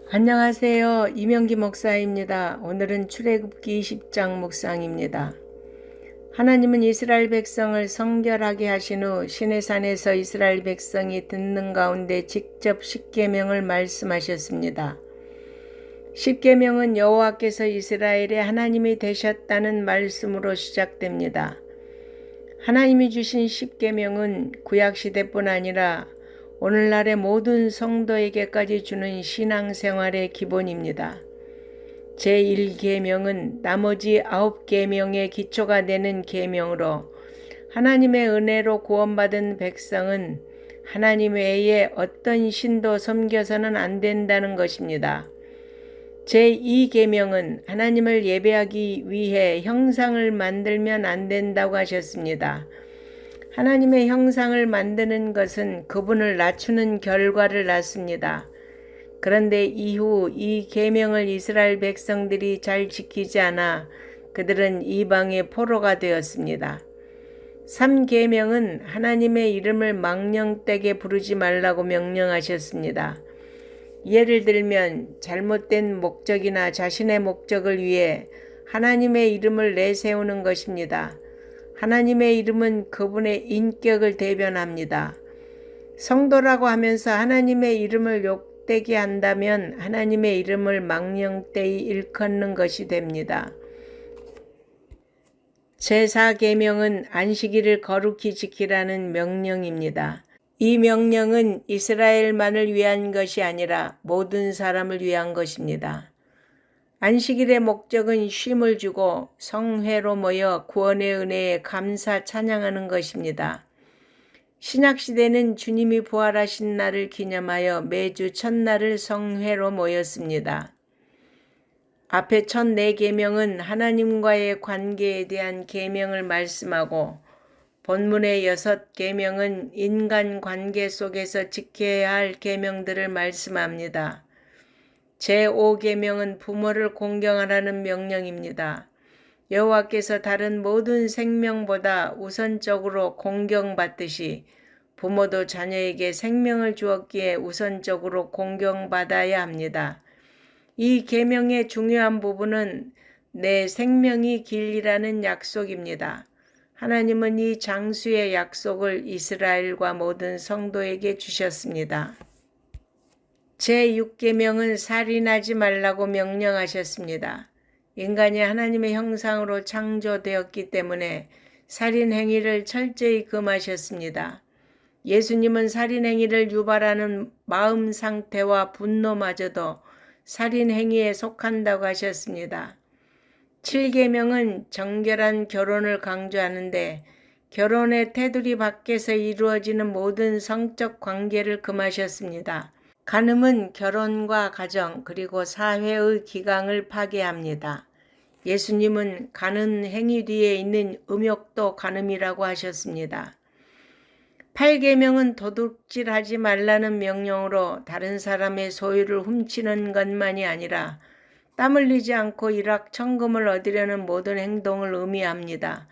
안녕하세요. 이명기 목사입니다. 오늘은 출애굽기 20장 묵상입니다. 하나님은 이스라엘 백성을 성결하게 하신 후 시내산에서 이스라엘 백성이 듣는 가운데 직접 십계명을 말씀하셨습니다. 십계명은 여호와께서 이스라엘의 하나님이 되셨다는 말씀으로 시작됩니다. 하나님이 주신 십계명은 구약시대뿐 아니라 오늘날의 모든 성도에게까지 주는 신앙생활의 기본입니다. 제1계명은 나머지 9계명의 기초가 되는 계명으로 하나님의 은혜로 구원받은 백성은 하나님 외에 어떤 신도 섬겨서는 안 된다는 것입니다. 제2계명은 하나님을 예배하기 위해 형상을 만들면 안 된다고 하셨습니다. 하나님의 형상을 만드는 것은 그분을 낮추는 결과를 낳습니다. 그런데 이후 이 계명을 이스라엘 백성들이 잘 지키지 않아 그들은 이방의 포로가 되었습니다. 3계명은 하나님의 이름을 망령되게 부르지 말라고 명령하셨습니다. 예를 들면 잘못된 목적이나 자신의 목적을 위해 하나님의 이름을 내세우는 것입니다. 하나님의 이름은 그분의 인격을 대변합니다. 성도라고 하면서 하나님의 이름을 욕되게 한다면 하나님의 이름을 망령되이 일컫는 것이 됩니다. 제4계명은 안식일을 거룩히 지키라는 명령입니다. 이 명령은 이스라엘만을 위한 것이 아니라 모든 사람을 위한 것입니다. 안식일의 목적은 쉼을 주고 성회로 모여 구원의 은혜에 감사 찬양하는 것입니다. 신약시대는 주님이 부활하신 날을 기념하여 매주 첫날을 성회로 모였습니다. 앞에 첫 4계명은 하나님과의 관계에 대한 계명을 말씀하고 본문의 6계명은 인간 관계 속에서 지켜야 할 계명들을 말씀합니다. 제5계명은 부모를 공경하라는 명령입니다. 여호와께서 다른 모든 생명보다 우선적으로 공경받듯이 부모도 자녀에게 생명을 주었기에 우선적으로 공경받아야 합니다. 이 계명의 중요한 부분은 내 생명이 길이라는 약속입니다. 하나님은 이 장수의 약속을 이스라엘과 모든 성도에게 주셨습니다. 제6계명은 살인하지 말라고 명령하셨습니다. 인간이 하나님의 형상으로 창조되었기 때문에 살인 행위를 철저히 금하셨습니다. 예수님은 살인 행위를 유발하는 마음 상태와 분노마저도 살인 행위에 속한다고 하셨습니다. 7계명은 정결한 결혼을 강조하는데 결혼의 테두리 밖에서 이루어지는 모든 성적 관계를 금하셨습니다. 간음은 결혼과 가정 그리고 사회의 기강을 파괴합니다. 예수님은 간음 행위 뒤에 있는 음욕도 간음이라고 하셨습니다. 8계명은 도둑질하지 말라는 명령으로 다른 사람의 소유를 훔치는 것만이 아니라 땀 흘리지 않고 일확천금을 얻으려는 모든 행동을 의미합니다.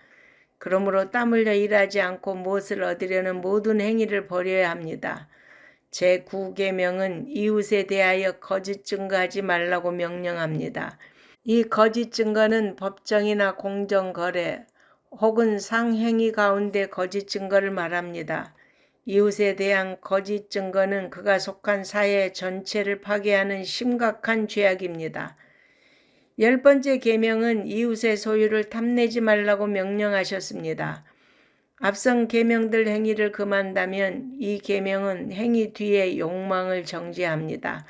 그러므로 땀 흘려 일하지 않고 무엇을 얻으려는 모든 행위를 버려야 합니다. 제9계명은 이웃에 대하여 거짓 증거하지 말라고 명령합니다. 이 거짓 증거는 법정이나 공정거래 혹은 상행위 가운데 거짓 증거를 말합니다. 이웃에 대한 거짓 증거는 그가 속한 사회 전체를 파괴하는 심각한 죄악입니다. 10번째 계명은 이웃의 소유를 탐내지 말라고 명령하셨습니다. 앞선 계명들 행위를 금한다면 이 계명은 행위 뒤에 욕망을 정죄합니다.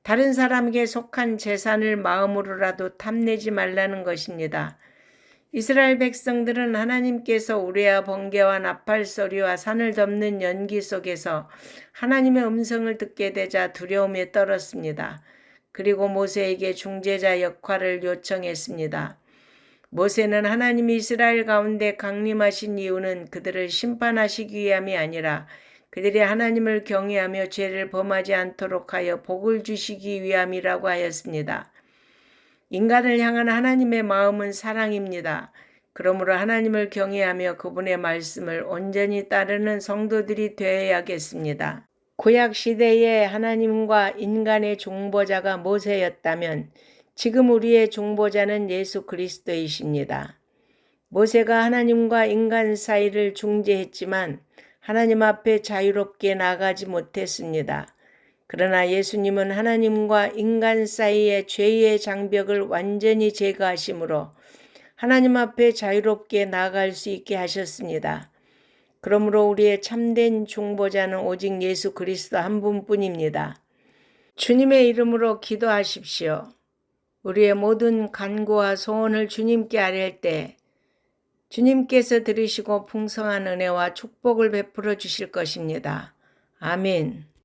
다른 사람에게 속한 재산을 마음으로라도 탐내지 말라는 것입니다. 이스라엘 백성들은 하나님께서 우레와 번개와 나팔 소리와 산을 덮는 연기 속에서 하나님의 음성을 듣게 되자 두려움에 떨었습니다. 그리고 모세에게 중재자 역할을 요청했습니다. 모세는 하나님이 이스라엘 가운데 강림하신 이유는 그들을 심판하시기 위함이 아니라 그들이 하나님을 경외하며 죄를 범하지 않도록 하여 복을 주시기 위함이라고 하였습니다. 인간을 향한 하나님의 마음은 사랑입니다. 그러므로 하나님을 경외하며 그분의 말씀을 온전히 따르는 성도들이 되어야겠습니다. 구약 시대에 하나님과 인간의 중보자가 모세였다면 지금 우리의 중보자는 예수 그리스도이십니다. 모세가 하나님과 인간 사이를 중재했지만 하나님 앞에 자유롭게 나가지 못했습니다. 그러나 예수님은 하나님과 인간 사이의 죄의 장벽을 완전히 제거하심으로 하나님 앞에 자유롭게 나아갈 수 있게 하셨습니다. 그러므로 우리의 참된 중보자는 오직 예수 그리스도 한 분뿐입니다. 주님의 이름으로 기도하십시오. 우리의 모든 간구와 소원을 주님께 아뢰 때 주님께서 들으시고 풍성한 은혜와 축복을 베풀어 주실 것입니다. 아멘.